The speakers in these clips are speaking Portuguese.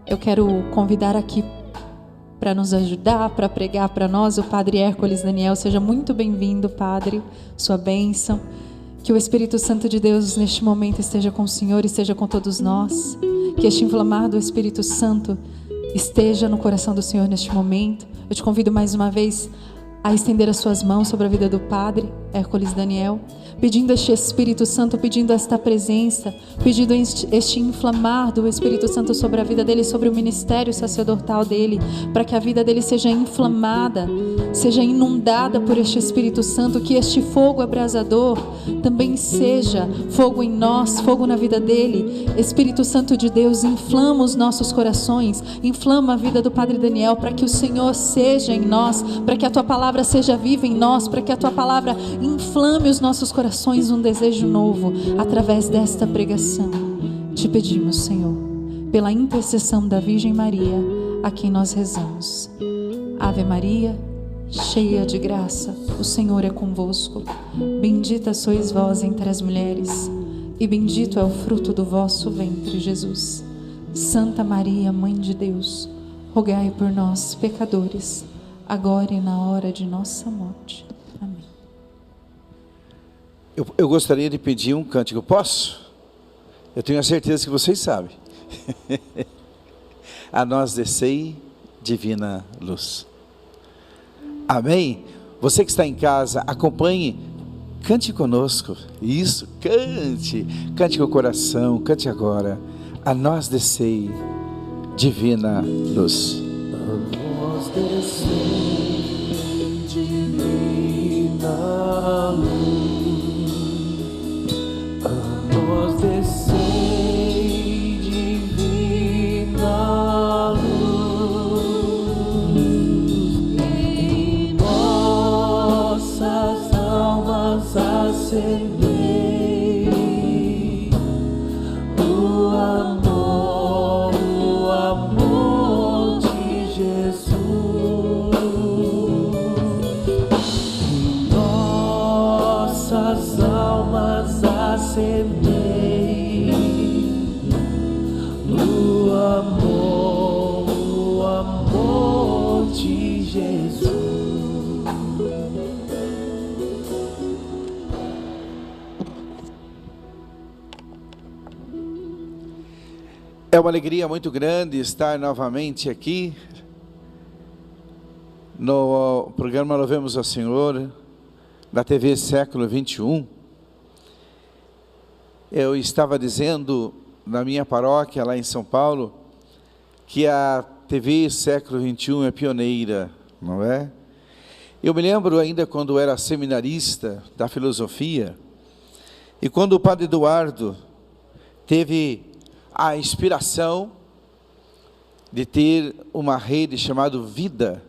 Eu quero convidar aqui para nos ajudar, para pregar para nós, o Padre Hércules Daniel. Seja muito bem-vindo, Padre, sua bênção. Que o Espírito Santo de Deus neste momento esteja com o Senhor e esteja com todos nós. Que este inflamar do Espírito Santo esteja no coração do Senhor neste momento. Eu te convido mais uma vez a estender as suas mãos sobre a vida do Padre Hércules Daniel, pedindo este Espírito Santo, pedindo esta presença, pedindo este inflamar do Espírito Santo sobre a vida dele, sobre o ministério sacerdotal dele, para que a vida dele seja inflamada, seja inundada por este Espírito Santo, que este fogo abrasador também seja fogo em nós, fogo na vida dele. Espírito Santo de Deus, inflama os nossos corações, inflama a vida do Padre Daniel, para que o Senhor seja em nós, para que a tua palavra seja viva em nós, para que a tua palavra inflame os nossos corações, um desejo novo através desta pregação. Te pedimos, Senhor, pela intercessão da Virgem Maria, a quem nós rezamos. Ave Maria, cheia de graça, o Senhor é convosco. Bendita sois vós entre as mulheres, e bendito é o fruto do vosso ventre, Jesus. Santa Maria, Mãe de Deus, rogai por nós, pecadores, agora e na hora de nossa morte. Amém. Eu gostaria de pedir um cântico, posso? Eu tenho a certeza que vocês sabem. A nós descei, divina luz. Amém? Você que está em casa, acompanhe, cante conosco. Isso, cante com o coração, cante agora. A nós descei, divina luz. A nós descei, divina luz. A nós descei, divina luz. Em nossas almas acendei o amor de Jesus. Em nossas almas acendei o amor de Jesus. É uma alegria muito grande estar novamente aqui no programa Louvemos ao Senhor, da TV Século 21. Eu estava dizendo na minha paróquia lá em São Paulo que a TV Século 21 é pioneira, não é? Eu me lembro ainda quando era seminarista da filosofia e quando o Padre Eduardo teve a inspiração de ter uma rede chamada Vida,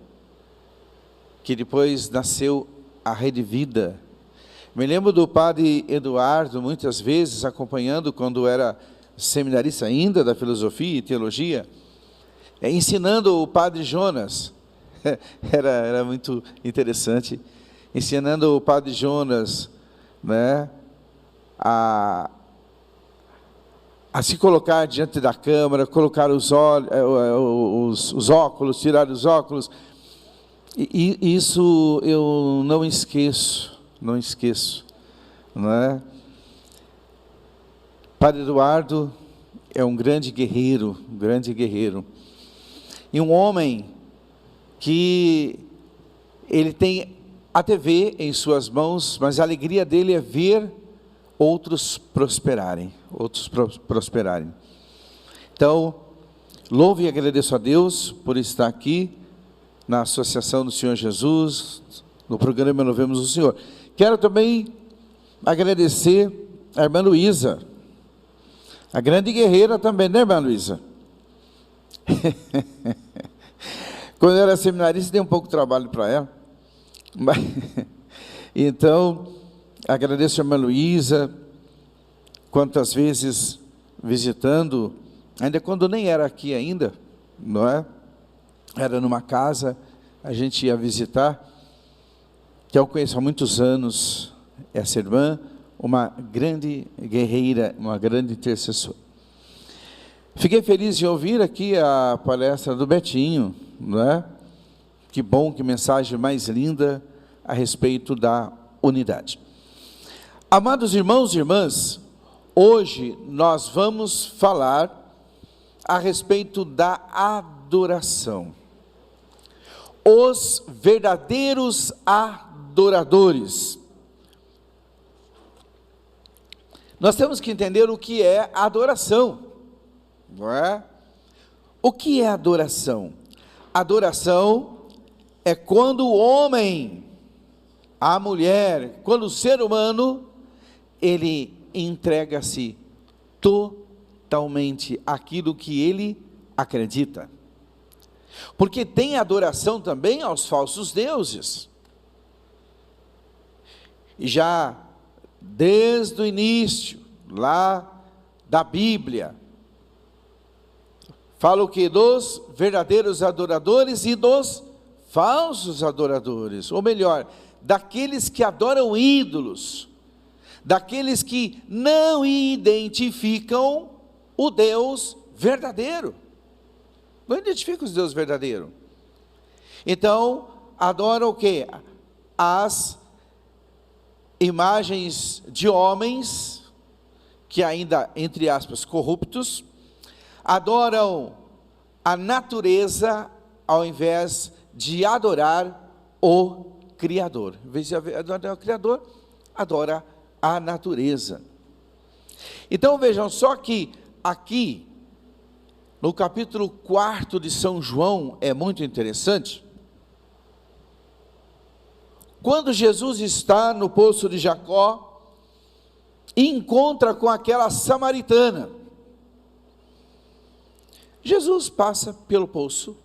que depois nasceu a Rede Vida. Me lembro do Padre Eduardo, muitas vezes acompanhando, quando era seminarista ainda da filosofia e teologia, ensinando o Padre Jonas, era muito interessante, ensinando o Padre Jonas, né, a se colocar diante da câmera, colocar os óculos, tirar os óculos, e isso eu não esqueço, não é? Padre Eduardo é um grande guerreiro, e um homem que ele tem a TV em suas mãos, mas a alegria dele é ver outros prosperarem. Então, louvo e agradeço a Deus por estar aqui na Associação do Senhor Jesus, no programa Louvemos o Senhor. Quero também agradecer a irmã Luísa, a grande guerreira também, né, irmã Luísa? Quando eu era seminarista, dei um pouco de trabalho para ela. Então, agradeço a irmã Luísa, quantas vezes visitando, ainda quando nem era aqui ainda, não é? Era numa casa, a gente ia visitar, que eu conheço há muitos anos, essa irmã, uma grande guerreira, uma grande intercessora. Fiquei feliz de ouvir aqui a palestra do Betinho, não é? Que bom, que mensagem mais linda a respeito da unidade. Amados irmãos e irmãs, hoje nós vamos falar a respeito da adoração. Os verdadeiros adoradores. Nós temos que entender o que é adoração, não é? O que é adoração? Adoração é quando o homem, a mulher, quando o ser humano, ele entrega-se totalmente àquilo que ele acredita. Porque tem adoração também aos falsos deuses. E já desde o início, lá da Bíblia, fala o que? Dos verdadeiros adoradores e dos falsos adoradores, ou melhor, daqueles que adoram ídolos, daqueles que não identificam o Deus verdadeiro, não identificam o Deus verdadeiro. Então, adoram o que? As imagens de homens, que ainda, entre aspas, corruptos, adoram a natureza, ao invés de adorar o Criador. Em vez de adorar o Criador, adora a natureza. Então vejam só que aqui, no capítulo 4 de São João, é muito interessante. Quando Jesus está no poço de Jacó, e encontra com aquela samaritana. Jesus passa pelo poço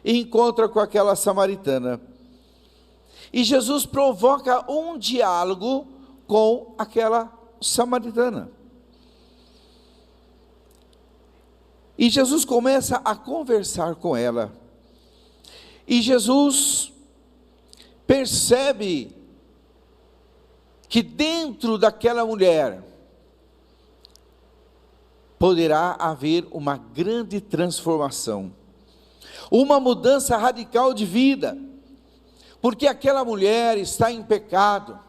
e encontra com aquela samaritana. E Jesus provoca um diálogo com aquela samaritana. E Jesus começa a conversar com ela. E Jesus percebe que dentro daquela mulher poderá haver uma grande transformação, uma mudança radical de vida, porque aquela mulher está em pecado.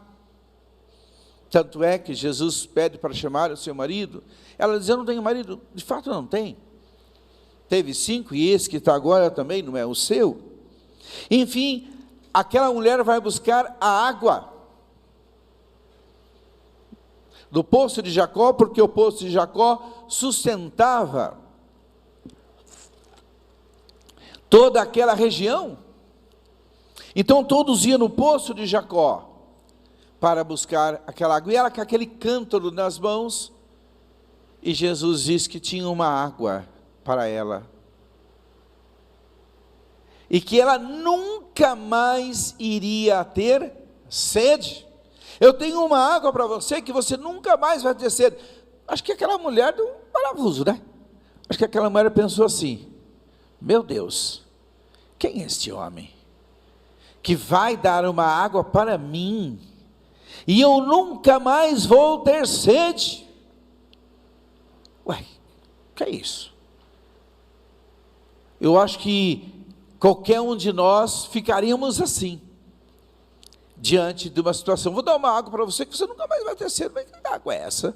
Tanto é que Jesus pede para chamar o seu marido. Ela diz: eu não tenho marido. De fato não tem. Teve 5 e esse que está agora também não é o seu. Enfim, aquela mulher vai buscar a água do poço de Jacó, porque o poço de Jacó sustentava toda aquela região. Então todos iam no poço de Jacó para buscar aquela água, e ela com aquele cântaro nas mãos, e Jesus disse que tinha uma água para ela, e que ela nunca mais iria ter sede. Eu tenho uma água para você que você nunca mais vai ter sede. Acho que aquela mulher deu um parafuso, né? Acho que aquela mulher pensou assim: meu Deus, quem é este homem que vai dar uma água para mim e eu nunca mais vou ter sede? Ué, que é isso? Eu acho que qualquer um de nós ficaríamos assim, diante de uma situação: vou dar uma água para você que você nunca mais vai ter sede. Mas que água é essa?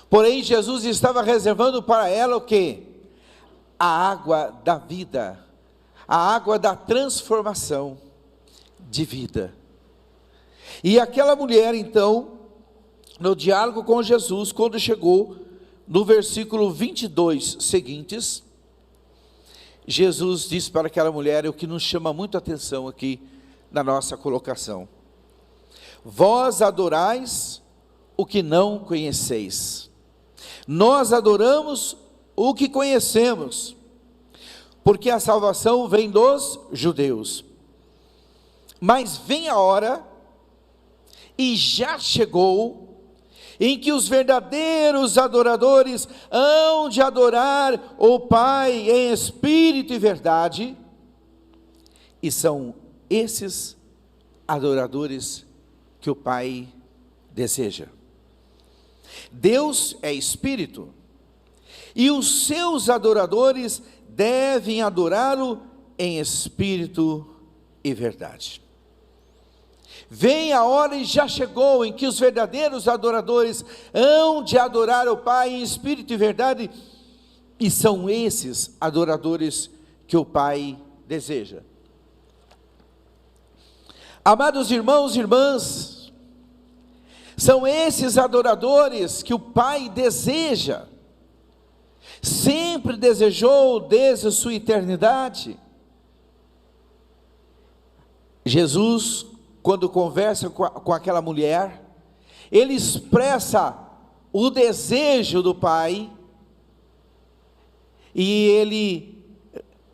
Porém, Jesus estava reservando para ela o quê? A água da vida, a água da transformação de vida. E aquela mulher, então, no diálogo com Jesus, quando chegou no versículo 22 seguintes, Jesus disse para aquela mulher o que nos chama muito a atenção aqui na nossa colocação: vós adorais o que não conheceis, nós adoramos o que conhecemos, porque a salvação vem dos judeus. Mas vem a hora, e já chegou, em que os verdadeiros adoradores hão de adorar o Pai em espírito e verdade, e são esses adoradores que o Pai deseja. Deus é espírito, e os seus adoradores devem adorá-lo em espírito e verdade. Vem a hora e já chegou em que os verdadeiros adoradores hão de adorar o Pai em espírito e verdade, e são esses adoradores que o Pai deseja. Amados irmãos e irmãs, são esses adoradores que o Pai deseja, sempre desejou desde a sua eternidade. Jesus, quando conversa com aquela mulher, ele expressa o desejo do Pai, e ele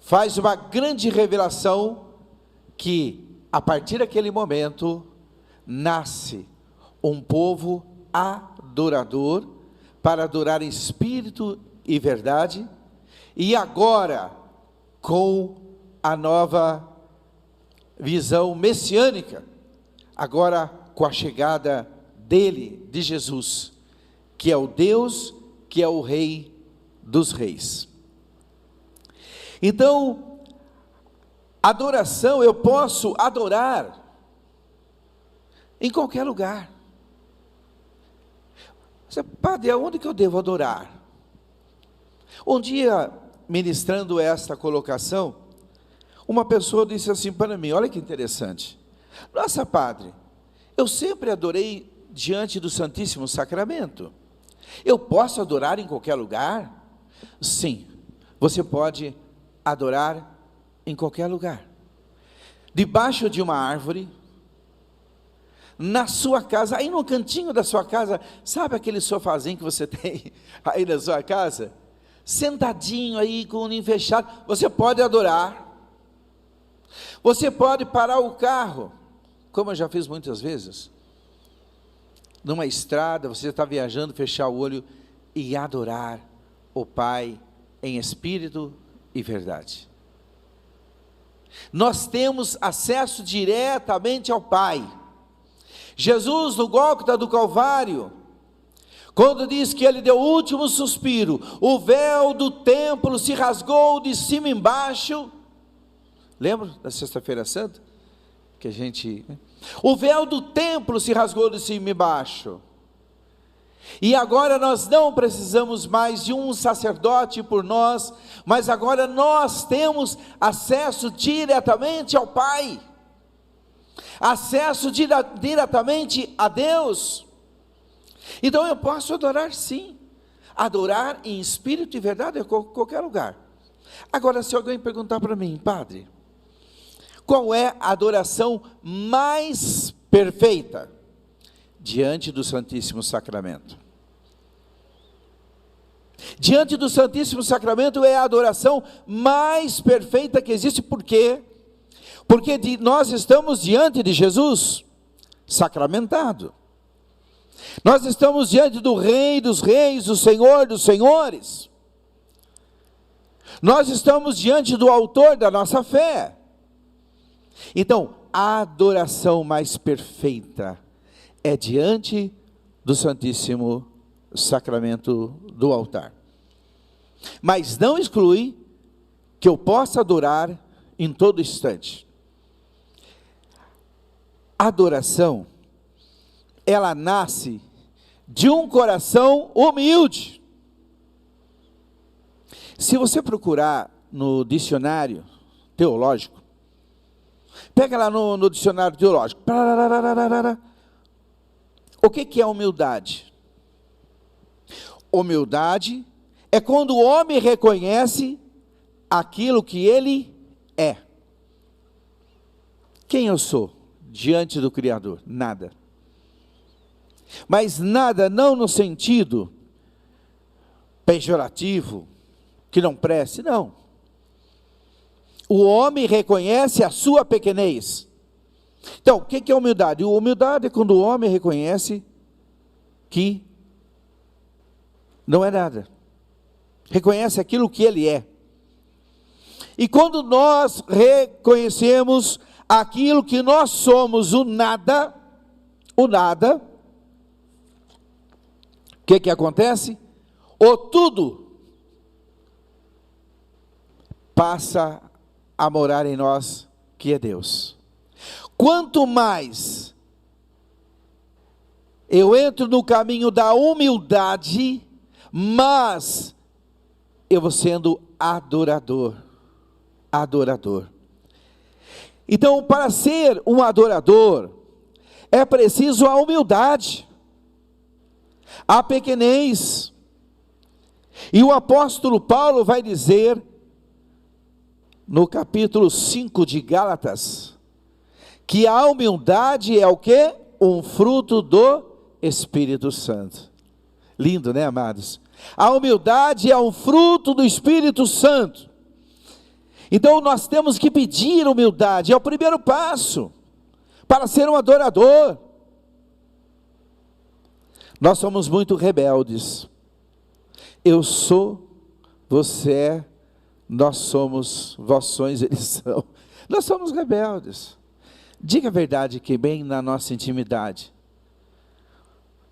faz uma grande revelação, que a partir daquele momento, nasce um povo adorador, para adorar em espírito e verdade, e agora, com a nova visão messiânica, agora com a chegada dele, de Jesus, que é o Deus, que é o Rei dos Reis. Então, adoração, eu posso adorar em qualquer lugar. Você, padre, aonde que eu devo adorar? Um dia, ministrando esta colocação, uma pessoa disse assim para mim, olha que interessante: nossa, padre, eu sempre adorei diante do Santíssimo Sacramento, eu posso adorar em qualquer lugar? Sim, você pode adorar em qualquer lugar, debaixo de uma árvore, na sua casa, aí no cantinho da sua casa, sabe aquele sofazinho que você tem aí na sua casa? Sentadinho aí, com o olhinho fechado, você pode adorar. Você pode parar o carro, como eu já fiz muitas vezes, numa estrada, você está viajando, fechar o olho e adorar o Pai em espírito e verdade. Nós temos acesso diretamente ao Pai. Jesus, no Gólgota do Calvário, quando diz que ele deu o último suspiro, o véu do templo se rasgou de cima embaixo. Lembra da Sexta-feira Santa? Que a gente... O véu do templo se rasgou de cima e baixo. E agora nós não precisamos mais de um sacerdote por nós, mas agora nós temos acesso diretamente ao Pai. Acesso diretamente a Deus. Então eu posso adorar, sim. Adorar em espírito e verdade em qualquer lugar. Agora, se alguém perguntar para mim, padre, qual é a adoração mais perfeita? Diante do Santíssimo Sacramento. Diante do Santíssimo Sacramento é a adoração mais perfeita que existe. Por quê? Porque nós estamos diante de Jesus sacramentado. Nós estamos diante do Rei dos Reis, do Senhor dos Senhores. Nós estamos diante do autor da nossa fé. Então, a adoração mais perfeita é diante do Santíssimo Sacramento do altar. Mas não exclui que eu possa adorar em todo instante. A adoração, ela nasce de um coração humilde. Se você procurar no dicionário teológico, pega lá no dicionário teológico, o que é humildade? Humildade é quando o homem reconhece aquilo que ele é. Quem eu sou diante do Criador? Nada. Mas nada não no sentido pejorativo, que não preste, não. O homem reconhece a sua pequenez. Então, o que é humildade? Humildade é quando o homem reconhece que não é nada. Reconhece aquilo que ele é. E quando nós reconhecemos aquilo que nós somos, o nada, o que acontece? O tudo passa a morar em nós, que é Deus. Quanto mais eu entro no caminho da humildade, mas eu vou sendo adorador. Então, para ser um adorador, é preciso a humildade, a pequenez. E o apóstolo Paulo vai dizer, no capítulo 5 de Gálatas, que a humildade é o quê? Um fruto do Espírito Santo. Lindo, né, amados? A humildade é um fruto do Espírito Santo. Então nós temos que pedir humildade, é o primeiro passo para ser um adorador. Nós somos muito rebeldes. Eu sou, você é, nós somos, vós sois, eles são. Nós somos rebeldes. Diga a verdade que bem na nossa intimidade.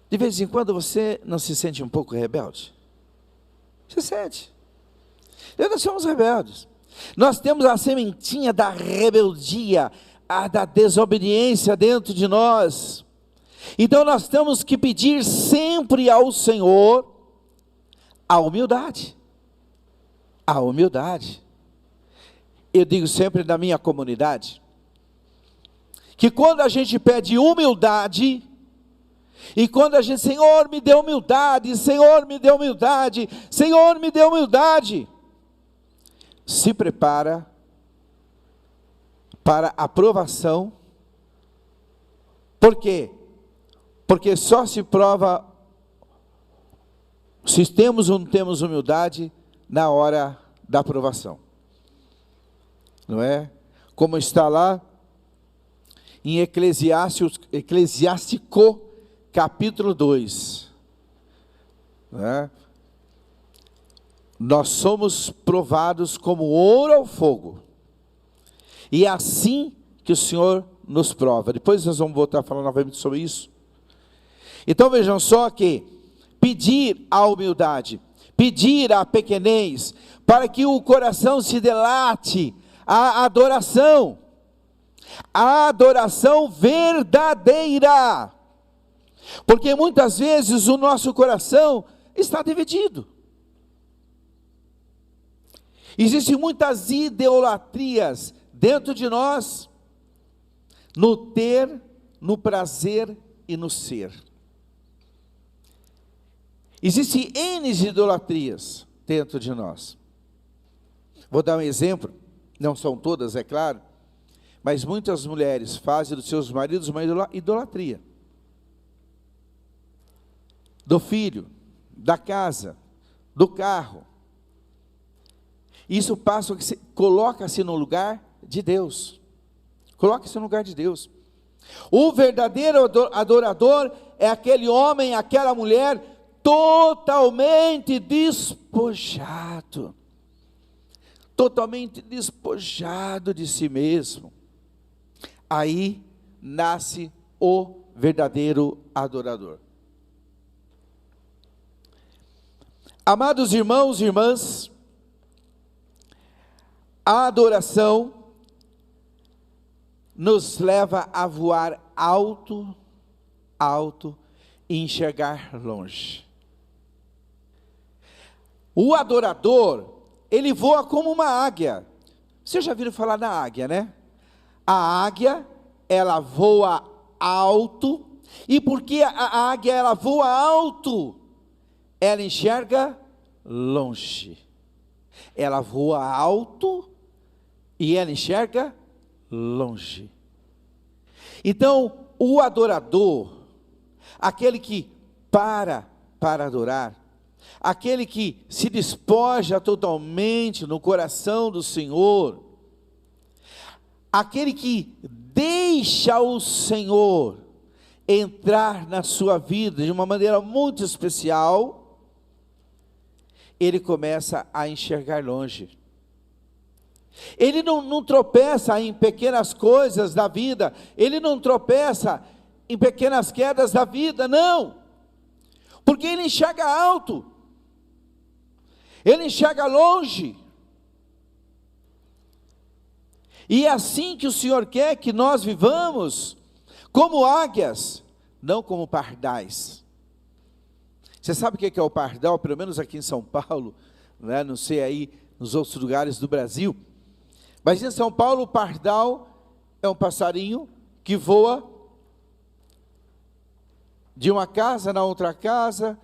De vez em quando você não se sente um pouco rebelde? Se sente. Nós somos rebeldes. Nós temos a sementinha da rebeldia, da desobediência dentro de nós. Então nós temos que pedir sempre ao Senhor a humildade. A humildade. Eu digo sempre na minha comunidade, que quando a gente pede humildade, e quando a gente, Senhor, me dê humildade, Senhor, me dê humildade, Senhor, me dê humildade, se prepara para a aprovação. Por quê? Porque só se prova se temos ou não temos humildade na hora da aprovação. Não é? Como está lá em Eclesiástico capítulo 2. Não é? Nós somos provados como ouro ao fogo. E é assim que o Senhor nos prova. Depois nós vamos voltar a falar novamente sobre isso. Então vejam só que pedir a humildade, pedir a pequenez, para que o coração se delate à adoração. A adoração verdadeira. Porque muitas vezes o nosso coração está dividido. Existem muitas idolatrias dentro de nós, no ter, no prazer e no ser. Existem N idolatrias dentro de nós. Vou dar um exemplo, não são todas, é claro, mas muitas mulheres fazem dos seus maridos uma idolatria. Do filho, da casa, do carro. Isso passa, coloca-se no lugar de Deus. Coloca-se no lugar de Deus. O verdadeiro adorador é aquele homem, aquela mulher totalmente despojado. Totalmente despojado de si mesmo. Aí nasce o verdadeiro adorador. Amados irmãos e irmãs, a adoração nos leva a voar alto, alto e enxergar longe. O adorador, ele voa como uma águia. Vocês já viram falar na águia, né? A águia, ela voa alto, e porque a águia, ela voa alto, ela enxerga longe. Ela voa alto e ela enxerga longe. Então, o adorador, aquele que para adorar, aquele que se despoja totalmente no coração do Senhor, aquele que deixa o Senhor entrar na sua vida de uma maneira muito especial, ele começa a enxergar longe. Ele não tropeça em pequenas coisas da vida, ele não tropeça em pequenas quedas da vida, não, porque ele enxerga alto, ele enxerga longe. E é assim que o Senhor quer que nós vivamos, como águias, não como pardais. Você sabe o que é o pardal? Pelo menos aqui em São Paulo, né? Não sei aí nos outros lugares do Brasil, mas em São Paulo o pardal é um passarinho que voa de uma casa na outra casa,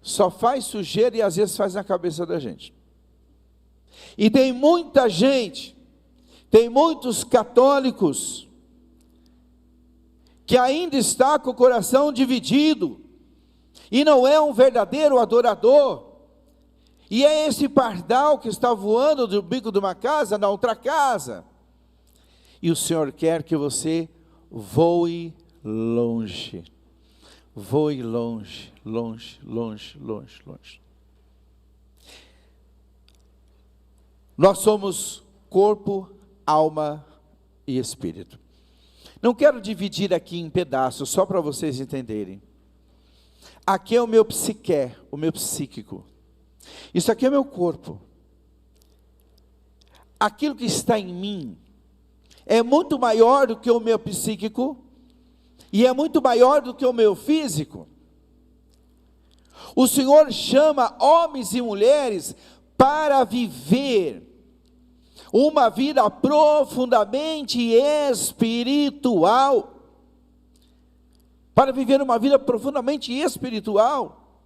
só faz sujeira e às vezes faz na cabeça da gente. E tem muita gente, tem muitos católicos, que ainda está com o coração dividido, e não é um verdadeiro adorador, e é esse pardal que está voando do bico de uma casa na outra casa, e o Senhor quer que você voe longe, voe longe, longe, longe, longe, longe. Nós somos corpo, alma e espírito. Não quero dividir aqui em pedaços, só para vocês entenderem. Aqui é o meu psiqué, o meu psíquico. Isso aqui é meu corpo. Aquilo que está em mim é muito maior do que o meu psíquico e é muito maior do que o meu físico. O Senhor chama homens e mulheres para viver uma vida profundamente espiritual. Para viver uma vida profundamente espiritual.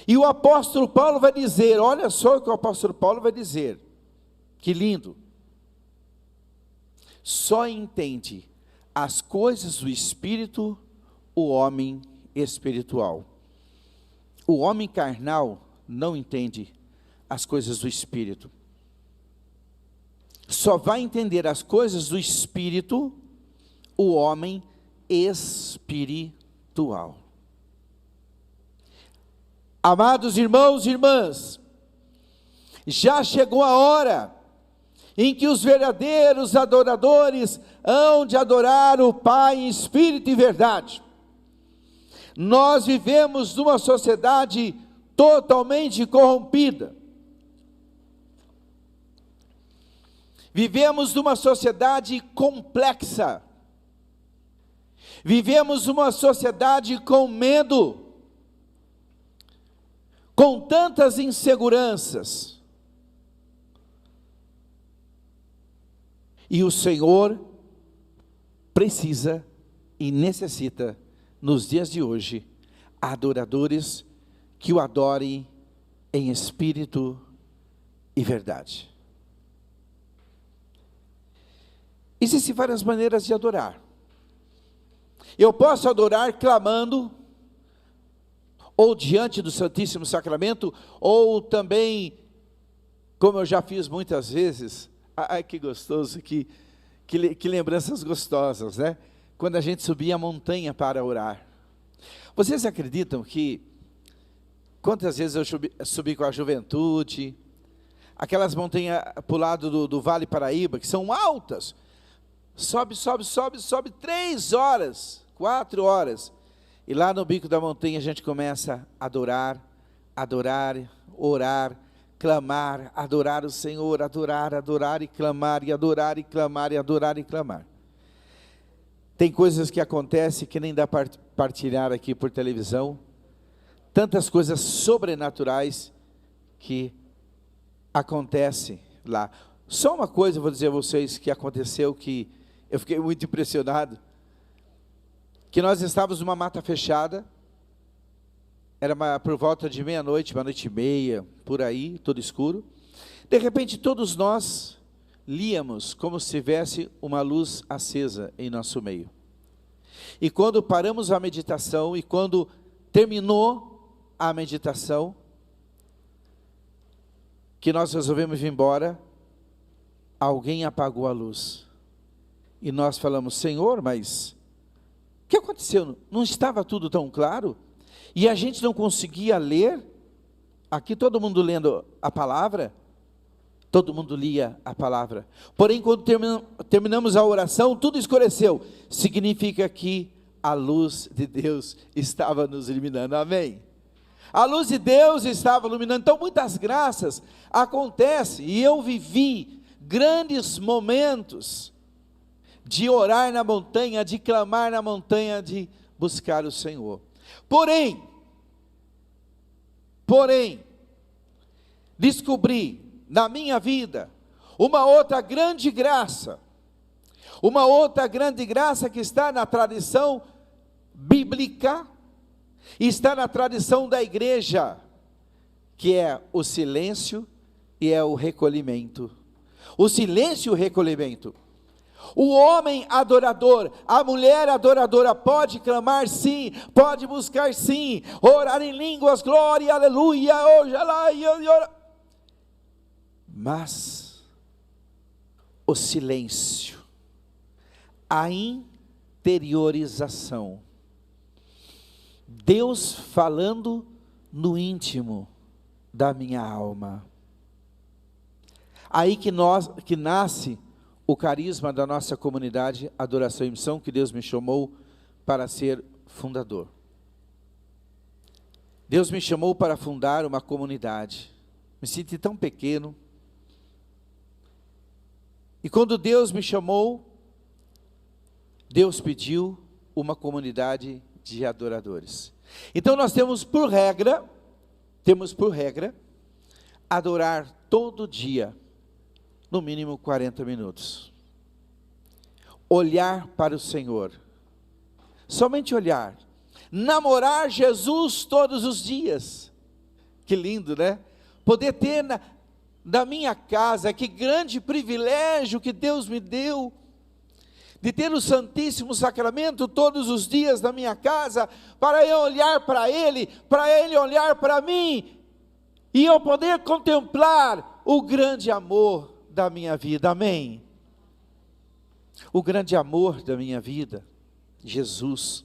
E o apóstolo Paulo vai dizer, olha só o que o apóstolo Paulo vai dizer, que lindo. Só entende as coisas do Espírito o homem espiritual. O homem carnal não entende as coisas do Espírito. Só vai entender as coisas do Espírito o homem espiritual. Amados irmãos e irmãs, já chegou a hora em que os verdadeiros adoradores hão de adorar o Pai em espírito e verdade. Nós vivemos numa sociedade totalmente corrompida. Vivemos numa sociedade complexa. Vivemos numa sociedade com medo, com tantas inseguranças. E o Senhor precisa e necessita, nos dias de hoje, adoradores que o adorem em espírito e verdade. Existem várias maneiras de adorar. Eu posso adorar clamando, ou diante do Santíssimo Sacramento, ou também, como eu já fiz muitas vezes, ai que gostoso, que lembranças gostosas, né? Quando a gente subia a montanha para orar. Vocês acreditam que, quantas vezes eu subi com a juventude, aquelas montanhas para o lado do Vale Paraíba, que são altas, sobe 3 horas, 4 horas, e lá no bico da montanha a gente começa a adorar, orar, clamar, adorar o Senhor, adorar e clamar, e adorar e clamar, e adorar e clamar. Tem coisas que acontecem que nem dá para partilhar aqui por televisão, tantas coisas sobrenaturais que acontecem lá. Só uma coisa eu vou dizer a vocês que aconteceu, que eu fiquei muito impressionado, que nós estávamos numa mata fechada, era por volta de meia-noite, 1h30, por aí, todo escuro. De repente todos nós líamos como se tivesse uma luz acesa em nosso meio. E quando paramos a meditação, e quando terminou a meditação, que nós resolvemos ir embora, alguém apagou a luz. E nós falamos, Senhor, mas o que aconteceu? Não estava tudo tão claro? E a gente não conseguia ler? Aqui todo mundo lendo a palavra, todo mundo lia a palavra. Porém, quando terminamos a oração, tudo escureceu. Significa que a luz de Deus estava nos iluminando. Amém? A luz de Deus estava iluminando. Então muitas graças acontecem, e eu vivi grandes momentos de orar na montanha, de clamar na montanha, de buscar o Senhor. Porém, descobri na minha vida uma outra grande graça que está na tradição bíblica, está na tradição da igreja, que é o silêncio e é o recolhimento. O silêncio e o recolhimento. O homem adorador, a mulher adoradora pode clamar sim, pode buscar sim, orar em línguas, glória, aleluia, ojalá, mas o silêncio, a interiorização, Deus falando no íntimo da minha alma, aí que nasce o carisma da nossa comunidade Adoração e Missão, que Deus me chamou para ser fundador. Deus me chamou para fundar uma comunidade. Me senti tão pequeno. E quando Deus me chamou, Deus pediu uma comunidade de adoradores. Então nós temos por regra, adorar todo dia, no mínimo 40 minutos. Olhar para o Senhor. Somente olhar. Namorar Jesus todos os dias. Que lindo, né? Poder ter na minha casa, que grande privilégio que Deus me deu, de ter o Santíssimo Sacramento todos os dias na minha casa, para eu olhar para Ele olhar para mim, e eu poder contemplar o grande amor da minha vida, amém? O grande amor da minha vida, Jesus,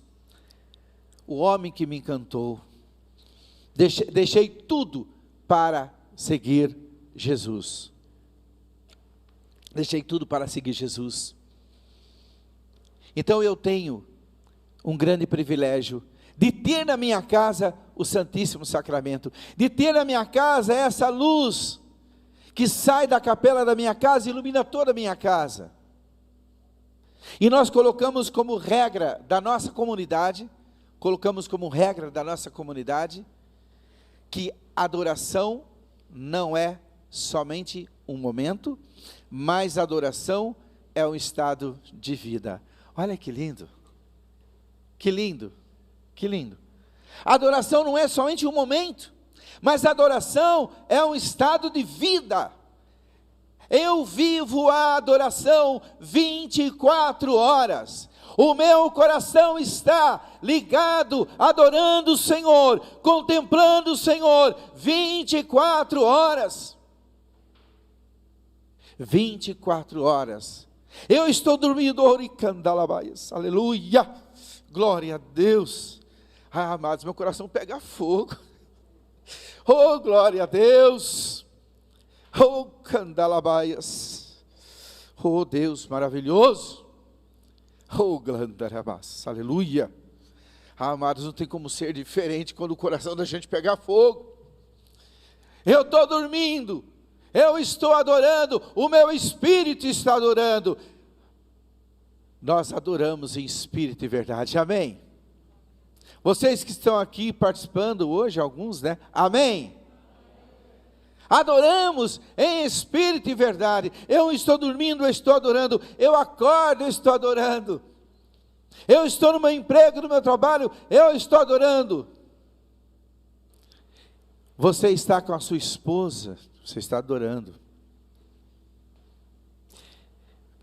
o homem que me encantou. Deixei tudo para seguir Jesus. Deixei tudo para seguir Jesus. Então eu tenho um grande privilégio de ter na minha casa o Santíssimo Sacramento, de ter na minha casa essa luz que sai da capela da minha casa e ilumina toda a minha casa. E nós colocamos como regra da nossa comunidade, que adoração não é somente um momento, mas adoração é um estado de vida. Olha que lindo, que lindo, que lindo. Adoração não é somente um momento, mas adoração é um estado de vida. Eu vivo a adoração 24 horas. O meu coração está ligado, adorando o Senhor, contemplando o Senhor 24 horas. 24 horas. Eu estou dormindo, aleluia, glória a Deus. Ah, amados, meu coração pega fogo. Oh, glória a Deus. Oh, candalabaias. Oh, Deus maravilhoso. Oh, glandarabas, aleluia. Ah, amados, não tem como ser diferente quando o coração da gente pegar fogo. Eu estou dormindo, eu estou adorando, o meu espírito está adorando. Nós adoramos em espírito e verdade, amém? Vocês que estão aqui participando hoje, alguns, né? Amém? Adoramos em espírito e verdade. Eu estou dormindo, eu estou adorando. Eu acordo, eu estou adorando. Eu estou no meu emprego, no meu trabalho, eu estou adorando. Você está com a sua esposa, você está adorando.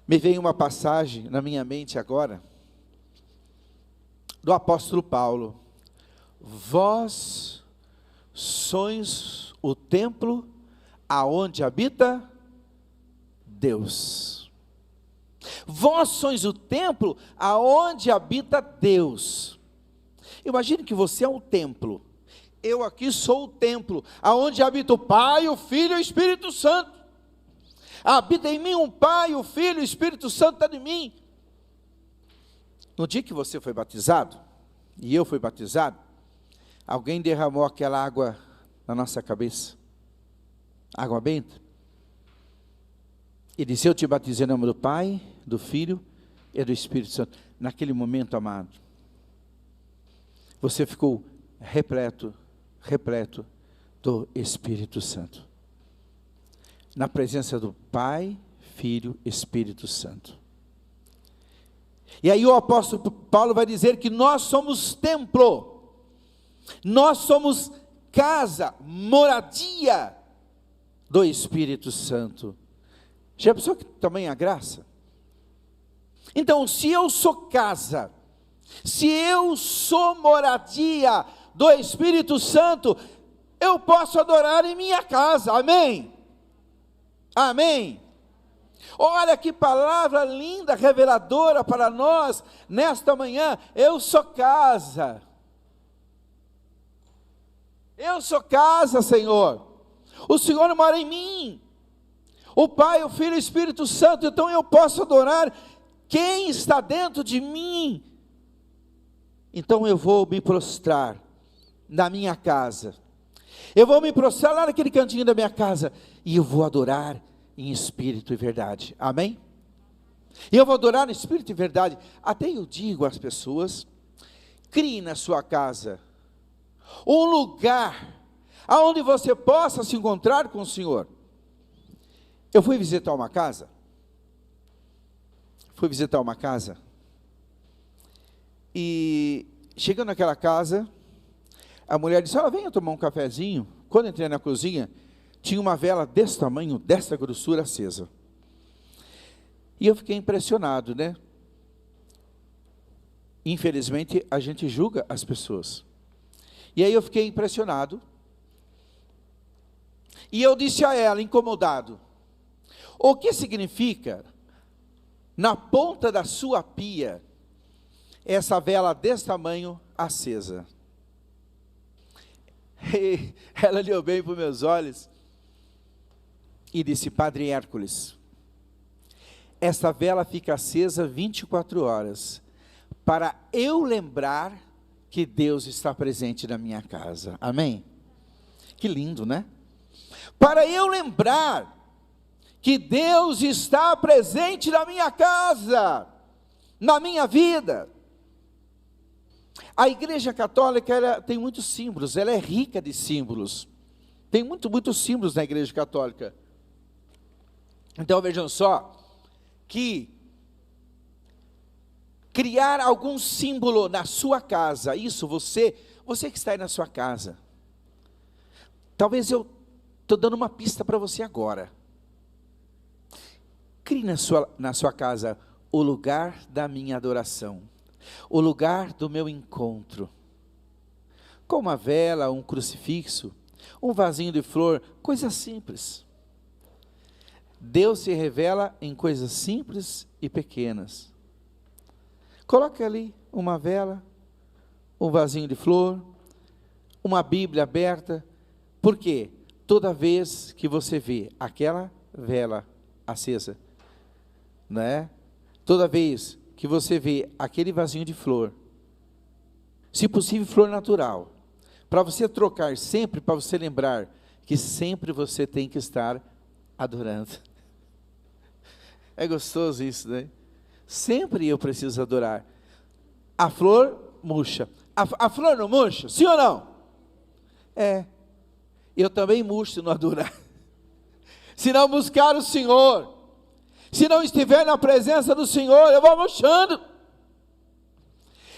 Me veio uma passagem na minha mente agora, do apóstolo Paulo. Vós sois o templo aonde habita Deus. Vós sois o templo aonde habita Deus. Imagine que você é um templo. Eu aqui sou o templo, aonde habita o Pai, o Filho e o Espírito Santo. Habita em mim um Pai, o Filho e o Espírito Santo está em mim. No dia que você foi batizado, e eu fui batizado, alguém derramou aquela água na nossa cabeça, água benta. E disse: eu te batizei em nome do Pai, do Filho e do Espírito Santo. Naquele momento, amado, você ficou repleto do Espírito Santo. Na presença do Pai, Filho, Espírito Santo. E aí o apóstolo Paulo vai dizer que nós somos templo, nós somos casa, moradia do Espírito Santo. Já pensou que tamanha a graça? Então, se eu sou casa, se eu sou moradia do Espírito Santo, eu posso adorar em minha casa, amém? Amém? Olha que palavra linda, reveladora para nós, nesta manhã. Eu sou casa, Senhor, o Senhor mora em mim, o Pai, o Filho e o Espírito Santo, então eu posso adorar quem está dentro de mim. Então eu vou me prostrar na minha casa, eu vou me prostrar lá naquele cantinho da minha casa, e eu vou adorar em espírito e verdade, amém? E eu vou adorar em espírito e verdade. Até eu digo às pessoas: crie na sua casa um lugar aonde você possa se encontrar com o Senhor. Eu fui visitar uma casa, e chegando naquela casa, a mulher disse: venha tomar um cafezinho. Quando entrei na cozinha, tinha uma vela desse tamanho, dessa grossura, acesa. E eu fiquei impressionado, né? Infelizmente, a gente julga as pessoas. E aí eu fiquei impressionado. E eu disse a ela, incomodado: o que significa, na ponta da sua pia, essa vela desse tamanho acesa? E ela olhou bem para os meus olhos e disse: Padre Hércules, essa vela fica acesa 24 horas, para eu lembrar que Deus está presente na minha casa. Amém? Que lindo, né? Para eu lembrar que Deus está presente na minha casa, na minha vida. A Igreja Católica, ela tem muitos símbolos, ela é rica de símbolos. Tem muitos símbolos na Igreja Católica. Então vejam só, que criar algum símbolo na sua casa, isso você que está aí na sua casa, talvez eu estou dando uma pista para você agora. Crie na sua casa o lugar da minha adoração, o lugar do meu encontro, com uma vela, um crucifixo, um vasinho de flor, coisas simples. Deus se revela em coisas simples e pequenas. Coloque ali uma vela, um vasinho de flor, uma Bíblia aberta, porque toda vez que você vê aquela vela acesa, né? Toda vez que você vê aquele vasinho de flor, se possível flor natural, para você trocar sempre, para você lembrar que sempre você tem que estar adorando. É gostoso isso, né? Sempre eu preciso adorar. A flor murcha. A flor não murcha? Sim ou não? É. Eu também murcho se não adorar. Se não buscar o Senhor, se não estiver na presença do Senhor, eu vou murchando.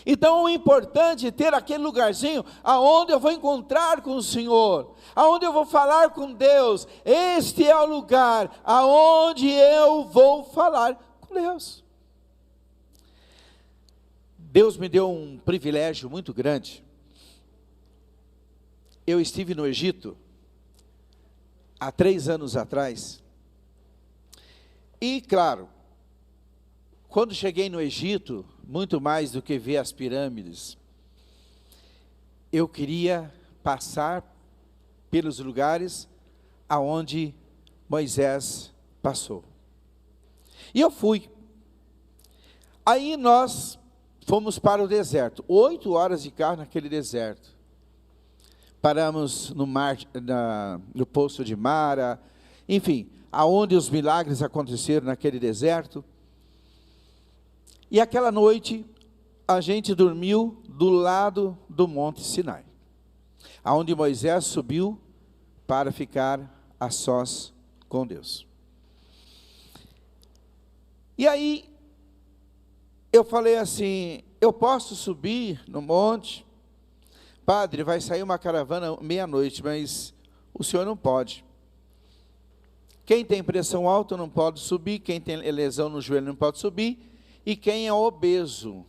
Então o importante é ter aquele lugarzinho aonde eu vou encontrar com o Senhor, aonde eu vou falar com Deus. Este é o lugar aonde eu vou falar com Deus. Deus me deu um privilégio muito grande. Eu estive no Egito há 3 anos atrás. E claro, quando cheguei no Egito, muito mais do que ver as pirâmides, eu queria passar pelos lugares aonde Moisés passou. E eu fui. Aí nós fomos para o deserto, 8 horas de carro naquele deserto. Paramos no poço de Mara, enfim, aonde os milagres aconteceram naquele deserto. E aquela noite, a gente dormiu do lado do Monte Sinai, aonde Moisés subiu para ficar a sós com Deus. E aí, eu falei assim, eu posso subir no monte? Padre, vai sair uma caravana meia-noite, mas o senhor não pode. Quem tem pressão alta não pode subir, quem tem lesão no joelho não pode subir, e quem é obeso.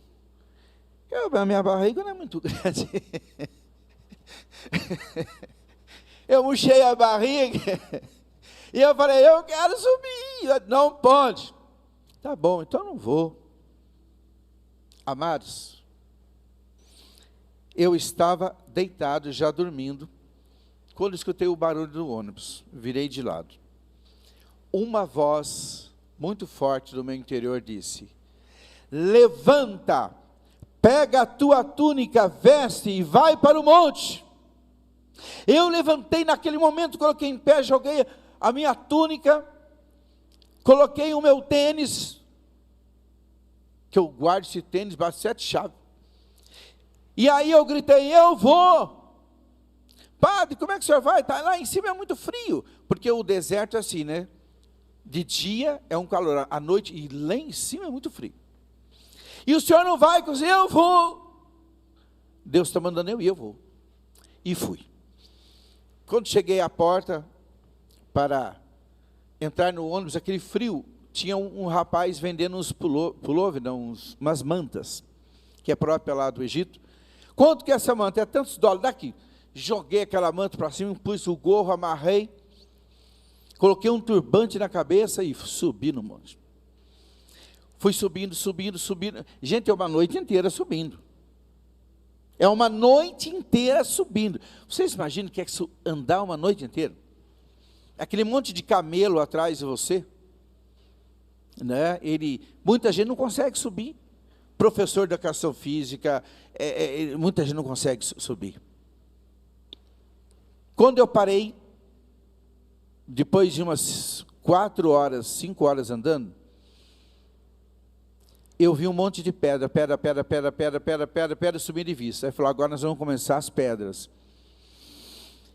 A minha barriga não é muito grande. Eu murchei a barriga, e eu falei, eu quero subir. Não pode. Tá bom, então não vou. Amados, eu estava deitado, já dormindo, quando escutei o barulho do ônibus, virei de lado. Uma voz muito forte do meu interior disse, levanta, pega a tua túnica, veste e vai para o monte. Eu levantei naquele momento, coloquei em pé, joguei a minha túnica, coloquei o meu tênis, que eu guardo esse tênis, bate 7 chaves. E aí eu gritei, eu vou. Padre, como é que o senhor vai? Tá, lá em cima é muito frio, porque o deserto é assim, né? De dia é um calor, à noite, e lá em cima é muito frio. E o senhor não vai? Eu vou. Deus está mandando eu ir, eu vou. E fui. Quando cheguei à porta, para entrar no ônibus, aquele frio, tinha um rapaz vendendo uns pullover, não, umas mantas, que é própria lá do Egito. Quanto que essa manta? É tantos dólares, daqui. Joguei aquela manta para cima, pus o gorro, amarrei, coloquei um turbante na cabeça e subi no monte. Fui subindo, subindo, subindo. Gente, é uma noite inteira subindo. É uma noite inteira subindo. Vocês imaginam o que é isso, andar uma noite inteira? Aquele monte de camelo atrás de você, né? Muita gente não consegue subir. Professor de educação física, muita gente não consegue subir. Quando eu parei, depois de umas 4 horas, 5 horas andando, eu vi um monte de pedra subindo de vista. Aí falou, agora nós vamos começar as pedras.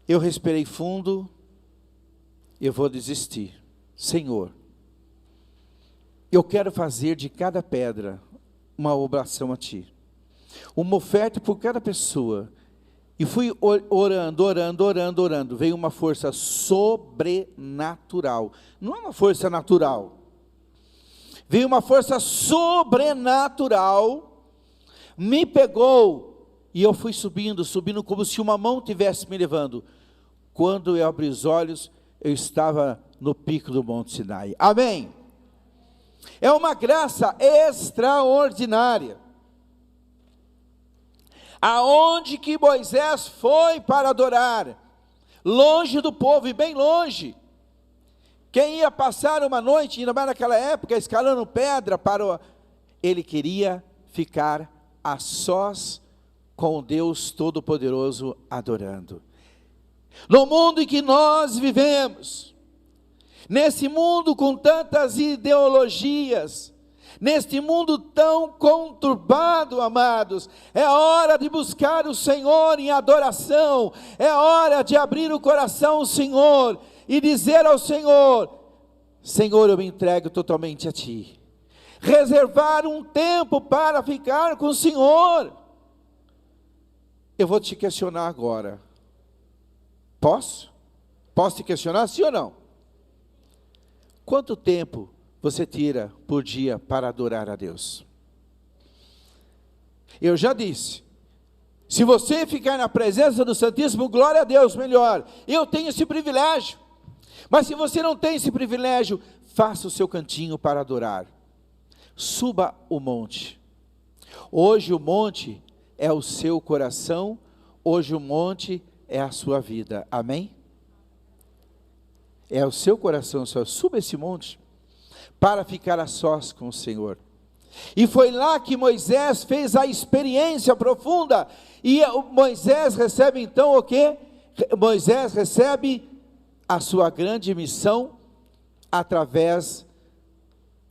Eu respirei fundo, eu vou desistir. Senhor, eu quero fazer de cada pedra uma oblação a Ti. Uma oferta por cada pessoa. E fui orando. Veio uma força sobrenatural. Não é uma força natural. Veio uma força sobrenatural. Me pegou. E eu fui subindo como se uma mão tivesse me levando. Quando eu abri os olhos, eu estava no pico do Monte Sinai. Amém? É uma graça extraordinária. Aonde que Moisés foi para adorar? Longe do povo, e bem longe. Quem ia passar uma noite, ainda mais naquela época, escalando pedra, ele queria ficar a sós com o Deus Todo-Poderoso adorando. No mundo em que nós vivemos, nesse mundo com tantas ideologias, neste mundo tão conturbado, amados, é hora de buscar o Senhor em adoração, é hora de abrir o coração ao Senhor, e dizer ao Senhor, Senhor, eu me entrego totalmente a Ti, reservar um tempo para ficar com o Senhor. Eu vou te questionar agora, posso? Posso te questionar, sim ou não? Quanto tempo você tira por dia para adorar a Deus? Eu já disse, se você ficar na presença do Santíssimo, glória a Deus, melhor. Eu tenho esse privilégio. Mas se você não tem esse privilégio, faça o seu cantinho para adorar. Suba o monte. Hoje o monte é o seu coração, hoje o monte é a sua vida. Amém? É o seu coração, Senhor. Suba esse monte para ficar a sós com o Senhor. E foi lá que Moisés fez a experiência profunda. E Moisés recebe então o quê? Moisés recebe a sua grande missão através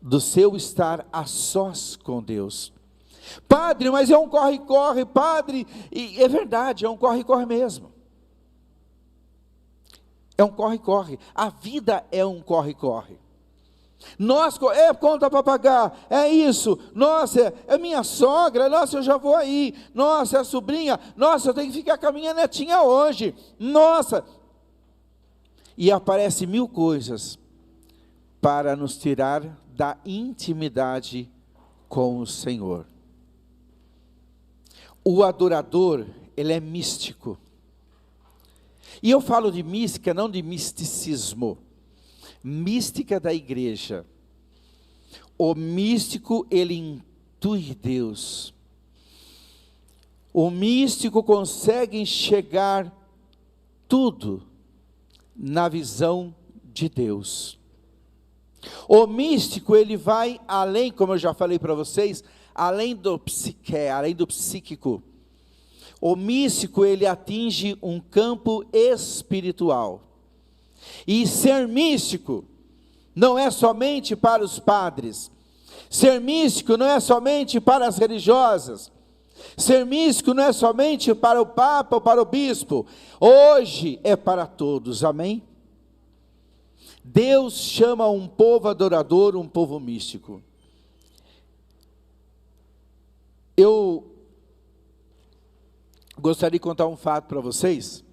do seu estar a sós com Deus. Padre, mas é um corre-corre, padre, e é verdade, é um corre-corre mesmo. É um corre-corre, a vida é um corre-corre. Nós, é conta para pagar, é isso, nossa, é minha sogra, nossa, eu já vou aí, nossa, é a sobrinha, nossa, eu tenho que ficar com a minha netinha hoje, nossa. E aparece mil coisas para nos tirar da intimidade com o Senhor. O adorador, ele é místico. E eu falo de mística, não de misticismo. Mística da igreja. O místico, ele intui Deus. O místico consegue enxergar tudo na visão de Deus. O místico, ele vai além, como eu já falei para vocês, além do psique, além do psíquico. O místico, ele atinge um campo espiritual. E ser místico não é somente para os padres. Ser místico não é somente para as religiosas. Ser místico não é somente para o Papa ou para o Bispo. Hoje é para todos, amém? Deus chama um povo adorador, um povo místico. Eu gostaria de contar um fato para vocês.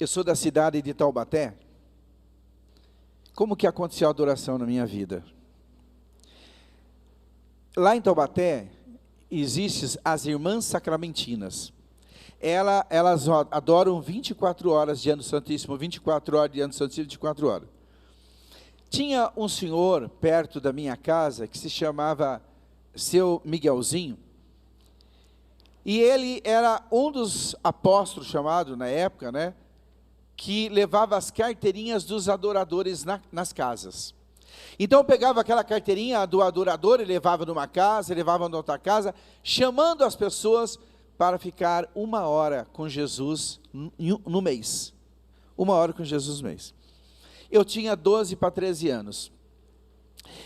Eu sou da cidade de Taubaté. Como que aconteceu a adoração na minha vida? Lá em Taubaté, existem as irmãs sacramentinas. Elas adoram 24 horas de ano santíssimo, 24 horas de ano santíssimo, 24 horas. Tinha um senhor perto da minha casa, que se chamava Seu Miguelzinho, e ele era um dos apóstolos chamados na época, né, que levava as carteirinhas dos adoradores nas casas. Então pegava aquela carteirinha do adorador e levava numa casa, levava em outra casa, chamando as pessoas para ficar 1 hora com Jesus no mês. 1 hora com Jesus no mês. Eu tinha 12 para 13 anos.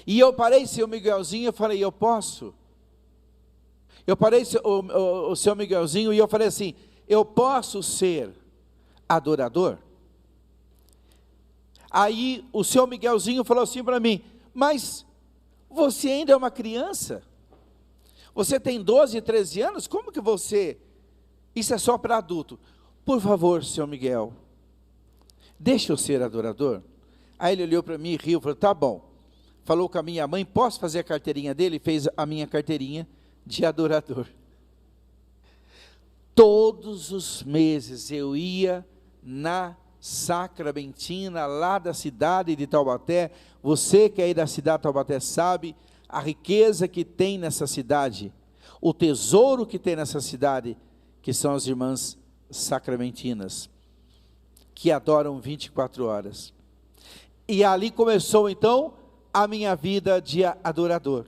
E eu parei, seu Miguelzinho, eu falei, eu posso? Eu parei, o seu Miguelzinho, e eu falei assim, eu posso ser adorador? Aí o seu Miguelzinho falou assim para mim, mas você ainda é uma criança? Você tem 12, 13 anos? Como que você... Isso é só para adulto. Por favor, seu Miguel, deixa eu ser adorador. Aí ele olhou para mim e riu, falou, tá bom. Falou com a minha mãe, posso fazer a carteirinha dele? Fez a minha carteirinha de adorador. Todos os meses eu ia na Sacramentina, lá da cidade de Taubaté. Você que é aí da cidade de Taubaté sabe a riqueza que tem nessa cidade, o tesouro que tem nessa cidade, que são as irmãs sacramentinas, que adoram 24 horas. E ali começou então a minha vida de adorador.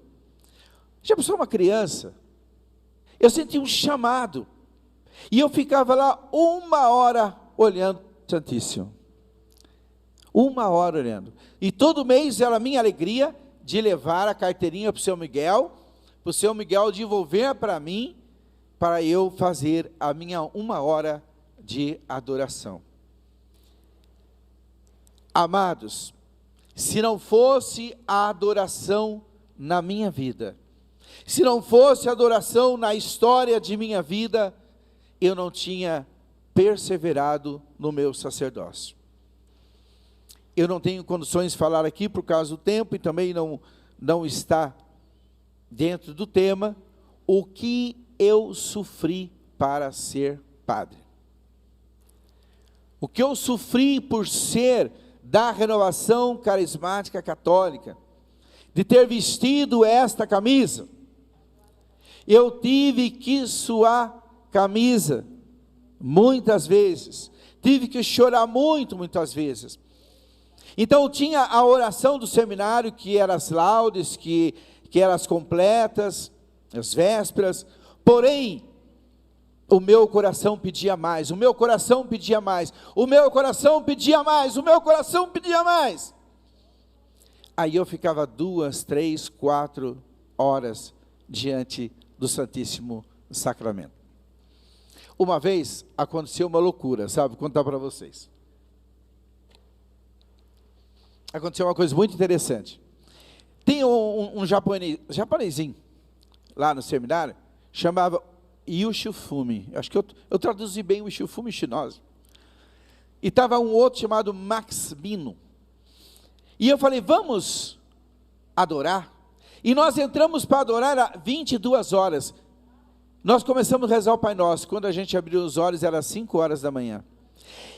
Já pensou uma criança? Eu senti um chamado, e eu ficava lá 1 hora olhando o Santíssimo. 1 hora olhando. E todo mês era a minha alegria de levar a carteirinha para o seu Miguel devolver para mim, para eu fazer a minha 1 hora de adoração. Amados, se não fosse a adoração na minha vida, se não fosse a adoração na história de minha vida, eu não tinha perseverado no meu sacerdócio. Eu não tenho condições de falar aqui por causa do tempo, e também não está dentro do tema, o que eu sofri para ser padre. O que eu sofri por ser da renovação carismática católica, de ter vestido esta camisa. Eu tive que suar camisa muitas vezes, tive que chorar muitas vezes. Então tinha a oração do seminário, que eram as laudes, que eram as completas, as vésperas, porém, o meu coração pedia mais, o meu coração pedia mais, o meu coração pedia mais, o meu coração pedia mais. Aí eu ficava 2, 3, 4 horas diante do Santíssimo Sacramento. Uma vez aconteceu uma loucura, sabe? Vou contar para vocês. Aconteceu uma coisa muito interessante. Tem um japonesinho lá no seminário, chamava Yoshifumi. Acho que eu traduzi bem o Yoshifumi Shinozu. E estava um outro chamado Max Mino. E eu falei, vamos adorar? E nós entramos para adorar às 22 horas. Nós começamos a rezar o Pai Nosso. Quando a gente abriu os olhos, era 5 horas da manhã.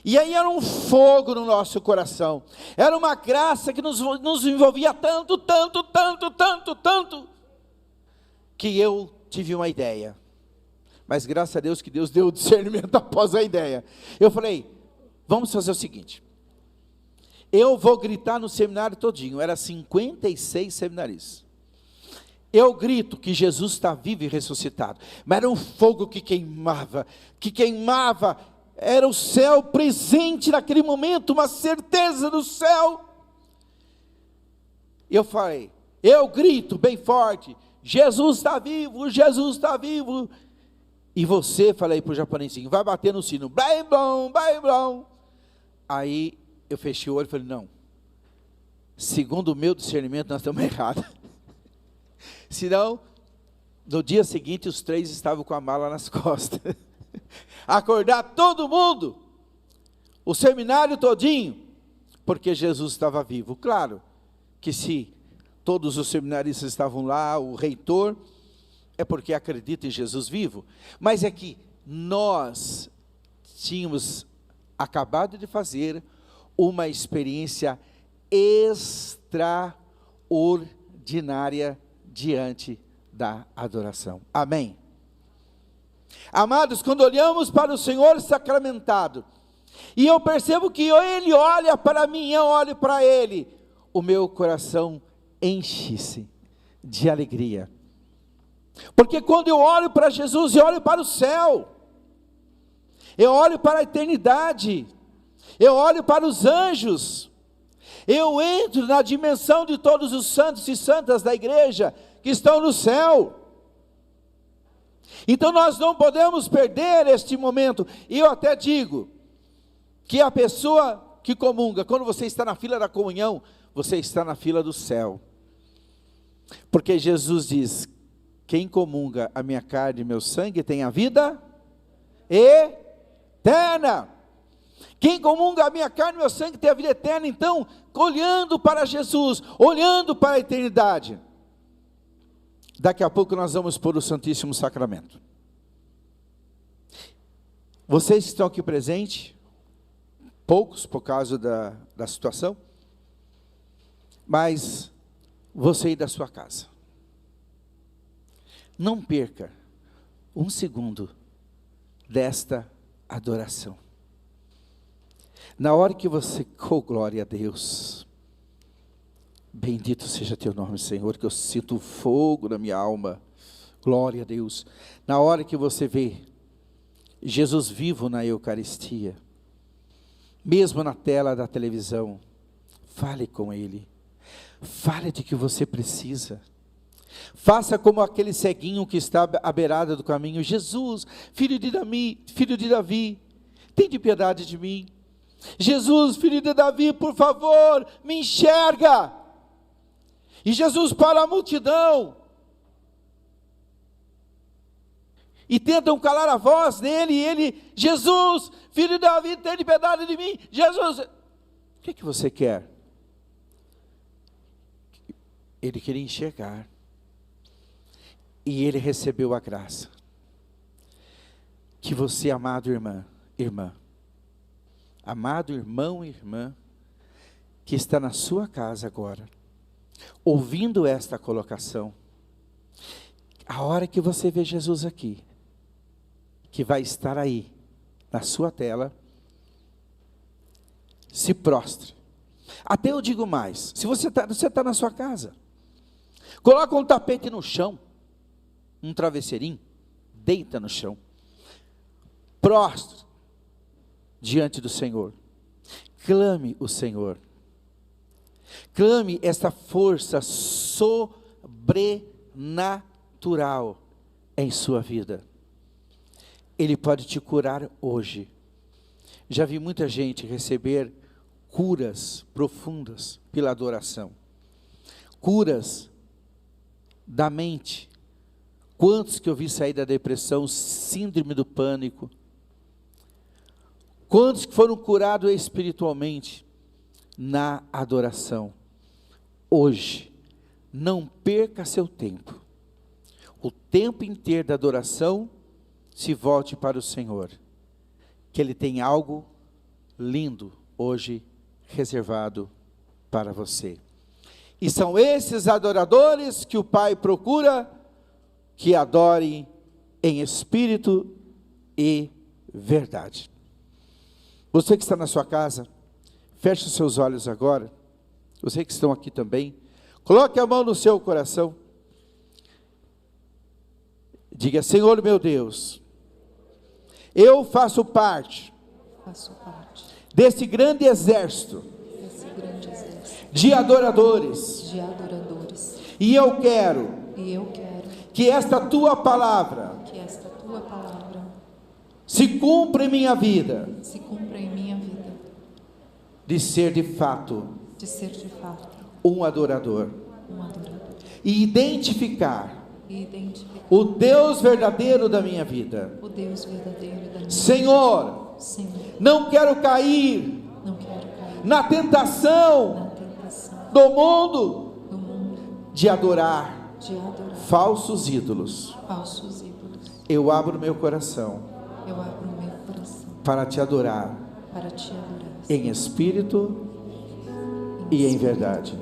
E aí era um fogo no nosso coração. Era uma graça que nos envolvia tanto, tanto, tanto, tanto, tanto, que eu tive uma ideia. Mas graças a Deus que Deus deu o discernimento após a ideia. Eu falei, vamos fazer o seguinte. Eu vou gritar no seminário todinho. Era 56 seminaristas. Eu grito que Jesus está vivo e ressuscitado. Mas era um fogo que queimava. Era o céu presente naquele momento, uma certeza do céu. Eu falei, eu grito bem forte, Jesus está vivo, Jesus está vivo. E você, falei para o japonesinho, vai bater no sino, blá, blá, blá, blá. Aí eu fechei o olho e falei, não, segundo o meu discernimento nós estamos errados. Senão, no dia seguinte os 3 estavam com a mala nas costas. Acordar todo mundo, o seminário todinho, porque Jesus estava vivo. Claro que se todos os seminaristas estavam lá, o reitor, é porque acredita em Jesus vivo. Mas é que nós tínhamos acabado de fazer uma experiência extraordinária diante da adoração. Amém? Amados, quando olhamos para o Senhor sacramentado, e eu percebo que Ele olha para mim, eu olho para Ele, o meu coração enche-se de alegria. Porque quando eu olho para Jesus, eu olho para o céu, eu olho para a eternidade, eu olho para os anjos, eu entro na dimensão de todos os santos e santas da igreja, que estão no céu. Então nós não podemos perder este momento. E eu até digo, que a pessoa que comunga, quando você está na fila da comunhão, você está na fila do céu. Porque Jesus diz, quem comunga a minha carne e meu sangue tem a vida eterna. Quem comunga a minha carne e meu sangue tem a vida eterna. Então, olhando para Jesus, olhando para a eternidade, daqui a pouco nós vamos pôr o Santíssimo Sacramento. Vocês que estão aqui presentes, poucos por causa da situação, mas você aí da sua casa, não perca um segundo desta adoração. Na hora que você, oh glória a Deus, bendito seja teu nome, Senhor, que eu sinto fogo na minha alma, glória a Deus. Na hora que você vê Jesus vivo na Eucaristia, mesmo na tela da televisão, fale com Ele, fale de que você precisa, faça como aquele ceguinho que está à beirada do caminho, Jesus, filho de Davi, tem de piedade de mim, Jesus, filho de Davi, por favor, me enxerga. E Jesus para a multidão, e tentam calar a voz dele, e ele, Jesus, filho de Davi, tem de piedade de mim, Jesus, o que você quer? Ele queria enxergar, e ele recebeu a graça, que você, amado irmã, amado irmão e irmã, que está na sua casa agora, ouvindo esta colocação, a hora que você vê Jesus aqui, que vai estar aí, na sua tela, se prostre. Até eu digo mais, se você está na sua casa, coloca um tapete no chão, um travesseirinho, deita no chão, prostre diante do Senhor. Clame o Senhor. Clame esta força sobrenatural em sua vida. Ele pode te curar hoje. Já vi muita gente receber curas profundas pela adoração. Curas da mente. Quantos que eu vi sair da depressão, síndrome do pânico. Quantos que foram curados espiritualmente na adoração. Hoje, não perca seu tempo. O tempo inteiro da adoração, se volte para o Senhor. Que Ele tem algo lindo hoje reservado para você. E são esses adoradores que o Pai procura que adorem em espírito e verdade. Você que está na sua casa, feche os seus olhos agora. Você que estão aqui também, coloque a mão no seu coração. Diga: Senhor meu Deus, eu faço parte desse grande exército de adoradores. E eu quero que esta tua palavra se cumpra em minha vida, de ser de fato um adorador. E identificar o Deus verdadeiro da minha vida. Senhor, não quero cair na tentação do mundo de adorar falsos ídolos. Eu abro meu coração para te adorar em espírito e em verdade.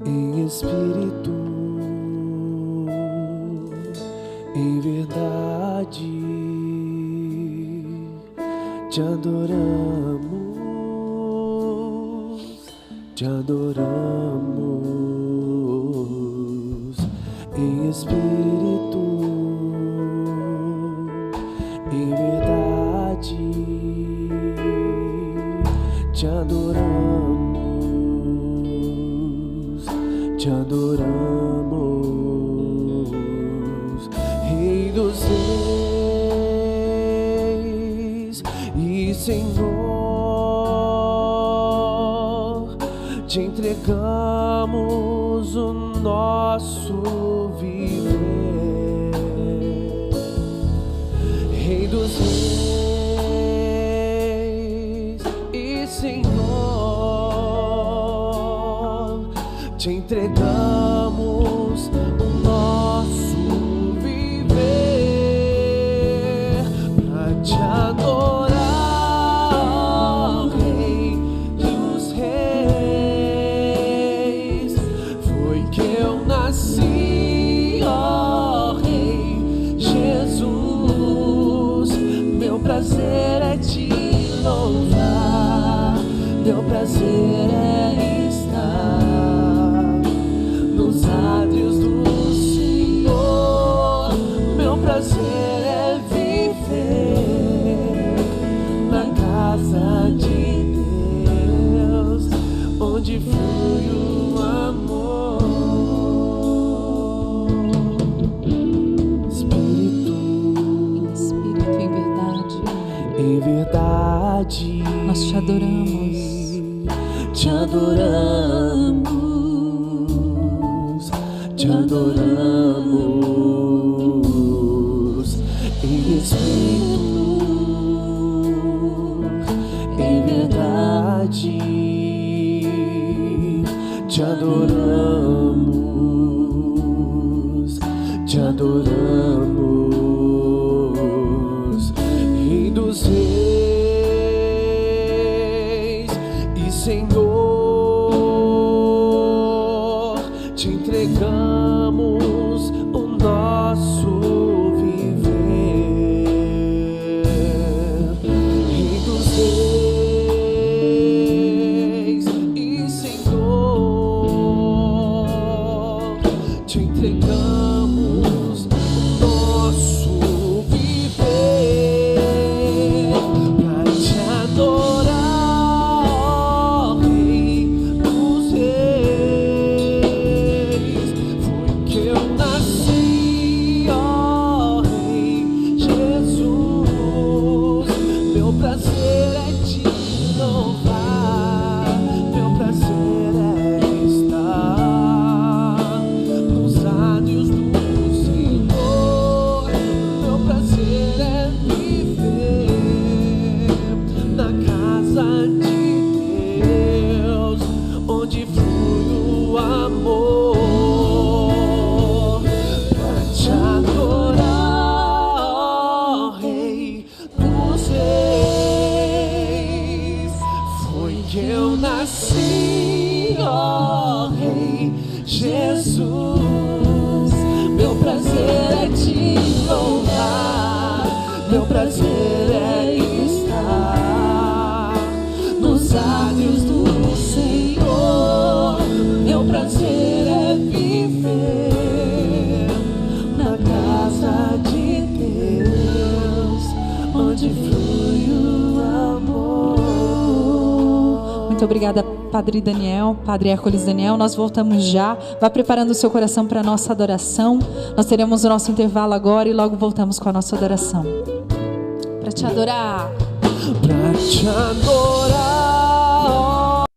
Em espírito, em verdade, te adoramos, te adoramos. Em espírito, em verdade, te adoramos, te adoramos. Rei dos reis e Senhor, te entregamos o nosso viver. Rei dos reis e Senhor, te entregamos o nosso viver para te adorar, Rei dos reis. Foi que eu nasci, ó Rei Jesus. Meu prazer é te louvar, meu prazer é estar nos átrios do Senhor. Meu prazer é viver na casa de Deus, onde flui o amor. Espírito, em verdade, nós te adoramos. te adoramos, te adoramos. Em espírito, em verdade, te adoramos, te adoramos. Rei dos reis e Senhor, te entregamos o nosso viver. Rei dos reis e Senhor, te entregamos o que eu nasci, ó Rei Jesus. Meu prazer é te louvar, meu prazer é estar nos átrios do Senhor. Meu prazer é viver na casa de Deus, onde flui o amor. Muito obrigada, Padre Daniel, Padre Hércules Daniel. Nós voltamos já. Vá preparando o seu coração para a nossa adoração. Nós teremos o nosso intervalo agora e logo voltamos com a nossa adoração. Para te adorar. Pra te adorar.